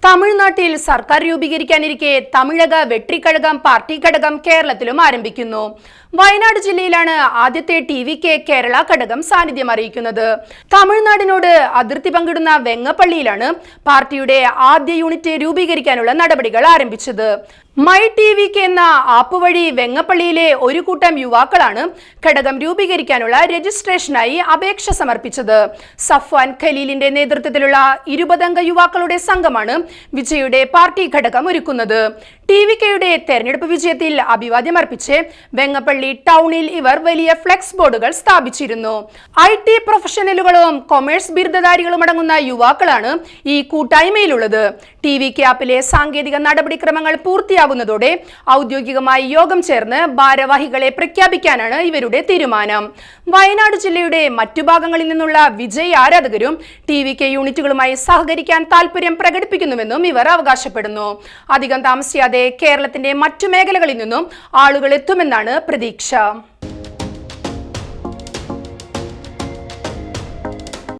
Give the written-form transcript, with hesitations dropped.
തമിഴ്നാട്ടിൽ സർക്കാർ രൂപീകരിക്കാനിരിക്കെ തമിഴക വെട്രിക്കഴകം പാർട്ടി ഘടകം കേരളത്തിലും ആരംഭിക്കുന്നു. വയനാട് ജില്ലയിലാണ് ആദ്യത്തെ ടി.വി.കെ കേരള ഘടകം സാന്നിധ്യം അറിയിക്കുന്നത്. തമിഴ്നാടിനോട് അതിർത്തി പങ്കിടുന്ന വെങ്ങപ്പള്ളിയിലാണ് പാർട്ടിയുടെ ആദ്യ യൂണിറ്റ് രൂപീകരിക്കാനുള്ള നടപടികൾ ആരംഭിച്ചത്. മൈ ടി.വി.കെ എന്ന ആപ്പ് വഴി വെങ്ങപ്പള്ളിയിലെ ഒരു കൂട്ടം യുവാക്കളാണ് ഘടകം രൂപീകരിക്കാനുള്ള രജിസ്ട്രേഷനായി അപേക്ഷ സമർപ്പിച്ചത്. സഫ്വാൻ ഖലീലിന്റെ നേതൃത്വത്തിലുള്ള 20 അംഗ യുവാക്കളുടെ സംഘമാണ് വിജയുടെ പാർട്ടി ഘടകം ഒരുക്കുന്നത്. ടി.വി.കെയുടെ തെരഞ്ഞെടുപ്പ് വിജയത്തിൽ അഭിവാദ്യം അർപ്പിച്ച് വെങ്ങപ്പള്ളി ടൗണിൽ ഇവർ വലിയ ഫ്ലെക്സ് ബോർഡുകൾ സ്ഥാപിച്ചിരുന്നു. IT പ്രൊഫഷണലുകളും കൊമേഴ്സ് ബിരുദധാരികളും അടങ്ങുന്ന യുവാക്കളാണ് ഈ കൂട്ടായ്മയിലുള്ളത്. ടി.വി.കെ ആപ്പിലെ സാങ്കേതിക നടപടിക്രമങ്ങൾ പൂർത്തിയാകുന്നതോടെ ഔദ്യോഗികമായി യോഗം ചേർന്ന് ഭാരവാഹികളെ പ്രഖ്യാപിക്കാനാണ് ഇവരുടെ തീരുമാനം. വയനാട് ജില്ലയുടെ മറ്റു ഭാഗങ്ങളിൽ നിന്നുള്ള വിജയ് ആരാധകരും ടി.വി.കെ യൂണിറ്റുകളുമായി സഹകരിക്കാൻ താല്പര്യം പ്രകടിപ്പിക്കുന്നുവെന്നും ഇവർ അവകാശപ്പെടുന്നു. അധികം താമസിയാതെ കേരളത്തിന്റെ മറ്റു മേഖലകളിൽ നിന്നും ആളുകൾ എത്തുമെന്നാണ് പ്രതീക്ഷ.